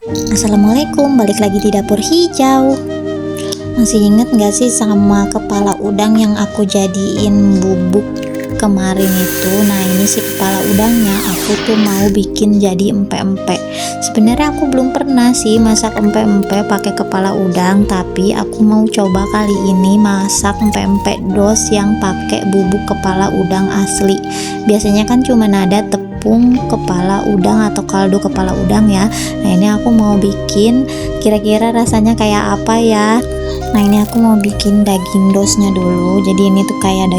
Assalamualaikum, balik lagi di dapur hijau. Masih inget gak sih sama kepala udang yang aku jadiin bubuk kemarin itu? Nah, ini sih kepala udangnya aku tuh mau bikin jadi empek-empek. Sebenarnya aku belum pernah sih masak empek-empek pakai kepala udang, tapi aku mau coba kali ini masak empek-empek dos yang pakai bubuk kepala udang asli. Biasanya kan cuma ada tepung kepala udang atau kaldu kepala udang ya. Nah, ini aku mau bikin kira-kira rasanya kayak apa ya. Nah, ini aku mau bikin daging dosnya dulu. Jadi ini tuh kayak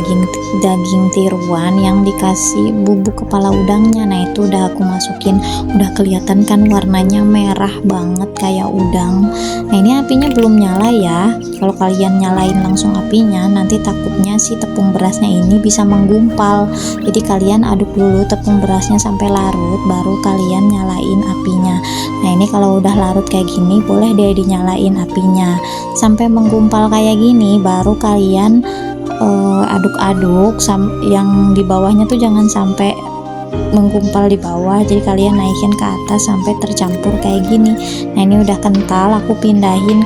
daging tiruan yang dikasih bubuk kepala udangnya. Nah, itu udah aku masukin. Udah kelihatan kan warnanya merah banget kayak udang. Nah, ini apinya belum nyala ya. Kalau kalian nyalain langsung apinya, nanti takutnya si tepung berasnya ini bisa menggumpal. Jadi kalian aduk dulu tepung berasnya sampai larut, baru kalian nyalain apinya. Nah, ini kalau udah larut kayak gini, boleh deh dinyalain apinya sampai menggumpal kayak gini, baru kalian aduk-aduk yang di bawahnya tuh jangan sampai menggumpal di bawah, jadi kalian naikin ke atas sampai tercampur kayak gini. Nah, ini udah kental, aku pindahin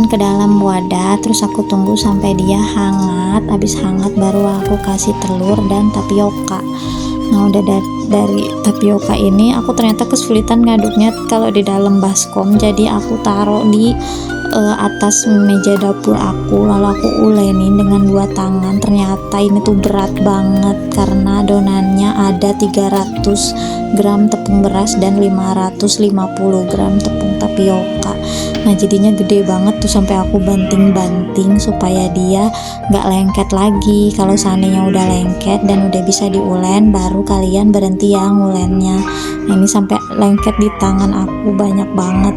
ke dalam wadah, terus aku tunggu sampai dia hangat. Habis hangat baru aku kasih telur dan tapioka. Nah, udah dari tapioka ini aku ternyata kesulitan ngaduknya kalau di dalam baskom, jadi aku taruh di atas meja dapur aku, lalu aku ulenin dengan dua tangan. Ternyata ini tuh berat banget karena adonannya ada 300 gram tepung beras dan 550 gram tepung tapioka. Nah, jadinya gede banget tuh, sampai aku banting-banting supaya dia nggak lengket lagi. Kalau seandainya udah lengket dan udah bisa diulen, baru kalian berhenti ya ngulennya. Nah, ini sampai lengket di tangan aku banyak banget.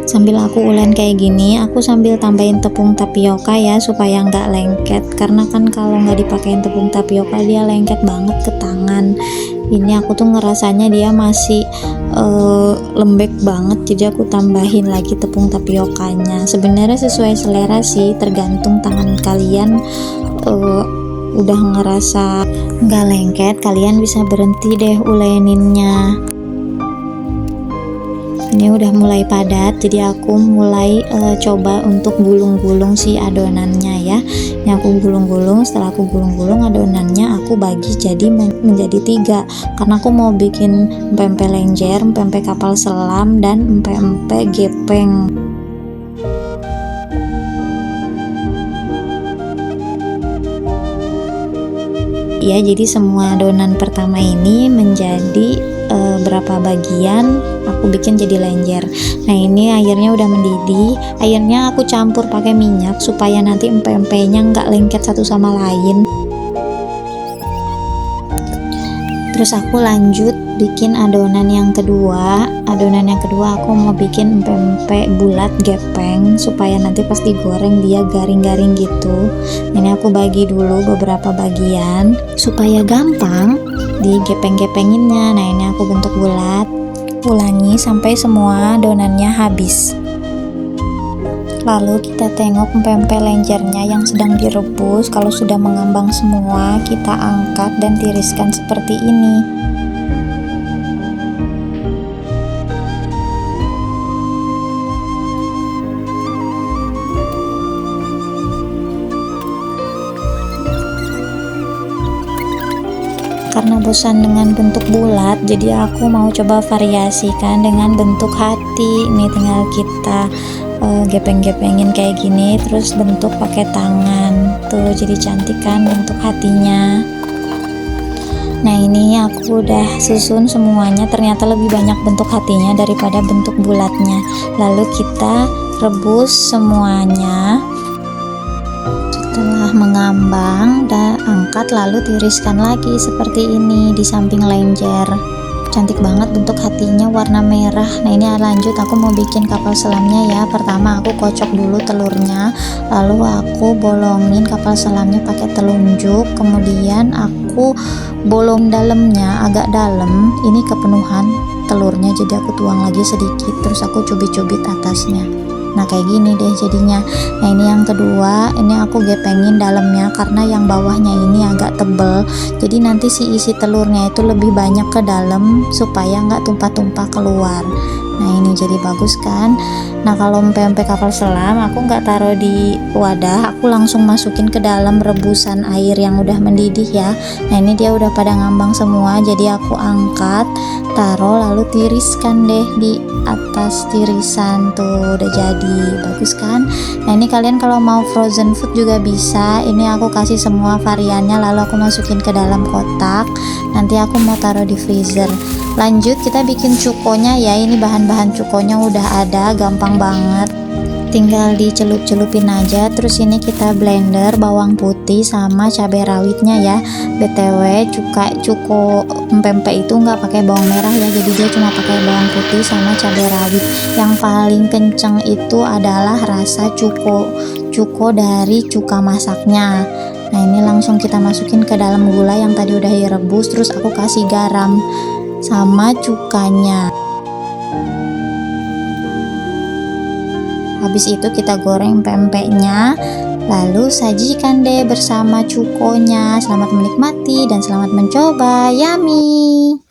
Sambil aku ulen kayak gini, aku sambil tambahin tepung tapioka ya, supaya nggak lengket. Karena kan kalau nggak dipakein tepung tapioka dia lengket banget ke tangan. Ini aku tuh ngerasanya dia masih lembek banget, jadi aku tambahin lagi tepung tapiokanya. Sebenarnya sesuai selera sih, tergantung tangan kalian udah ngerasa nggak lengket, kalian bisa berhenti deh uleninnya. Ini udah mulai padat, jadi aku mulai coba untuk gulung-gulung si adonannya ya. Ini aku gulung-gulung. Setelah aku gulung-gulung adonannya, aku bagi jadi menjadi 3, karena aku mau bikin empek-empek lenjer, empek-empek kapal selam, dan empek-empek gepeng. Ya, jadi semua adonan pertama ini menjadi berapa bagian aku bikin jadi lenjer. Nah, ini airnya udah mendidih. Airnya aku campur pakai minyak supaya nanti empek-empeknya nggak lengket satu sama lain. Terus aku lanjut bikin adonan yang kedua. Adonan yang kedua aku mau bikin empek-empek bulat gepeng supaya nanti pas digoreng dia garing-garing gitu. Ini aku bagi dulu beberapa bagian supaya gampang digepeng-gepenginnya. Nah, ini aku bentuk bulat. Ulangi sampai semua adonannya habis. Lalu kita tengok empek-empek lenjernya yang sedang direbus. Kalau sudah mengambang semua, kita angkat dan tiriskan seperti ini. Karena bosan dengan bentuk bulat, jadi aku mau coba variasikan dengan bentuk hati. Ini tinggal kita gepeng-gepengin kayak gini, terus bentuk pakai tangan tuh, jadi cantik kan bentuk hatinya. Nah, ini aku udah susun semuanya, ternyata lebih banyak bentuk hatinya daripada bentuk bulatnya. Lalu kita rebus semuanya. Setelah mengambang dan angkat, lalu tiriskan lagi seperti ini di samping lenjer. Cantik banget bentuk hatinya, warna merah. Nah, ini lanjut aku mau bikin kapal selamnya ya. Pertama aku kocok dulu telurnya, lalu aku bolongin kapal selamnya pakai telunjuk, kemudian aku bolong dalamnya agak dalam. Ini kepenuhan telurnya, jadi aku tuang lagi sedikit, terus aku cubit-cubit atasnya. Nah kayak gini deh jadinya. Nah ini yang kedua, ini aku gepengin dalamnya karena yang bawahnya ini agak tebel, jadi nanti si isi telurnya itu lebih banyak ke dalam supaya nggak tumpah-tumpah keluar. Nah ini jadi bagus kan. Nah kalau pempek kapal selam aku nggak taruh di wadah, aku langsung masukin ke dalam rebusan air yang udah mendidih ya. Nah ini dia udah pada ngambang semua, jadi aku angkat, taruh, lalu tiriskan deh di atas tirisan. Tuh udah jadi, bagus kan. Nah ini kalian kalau mau frozen food juga bisa, ini aku kasih semua variannya lalu aku masukin ke dalam kotak, nanti aku mau taruh di freezer. Lanjut kita bikin cukonya ya. Ini bahan-bahan cukonya udah ada, gampang banget, tinggal dicelup-celupin aja. Terus ini kita blender bawang putih sama cabai rawitnya ya. BTW cuko pempek itu nggak pakai bawang merah ya, jadi dia cuma pakai bawang putih sama cabai rawit. Yang paling kenceng itu adalah rasa cuko dari cuka masaknya. Nah ini langsung kita masukin ke dalam gula yang tadi udah direbus, terus aku kasih garam sama cukanya. Habis itu kita goreng pempeknya, lalu sajikan deh bersama cukonya. Selamat menikmati dan selamat mencoba. Yummy.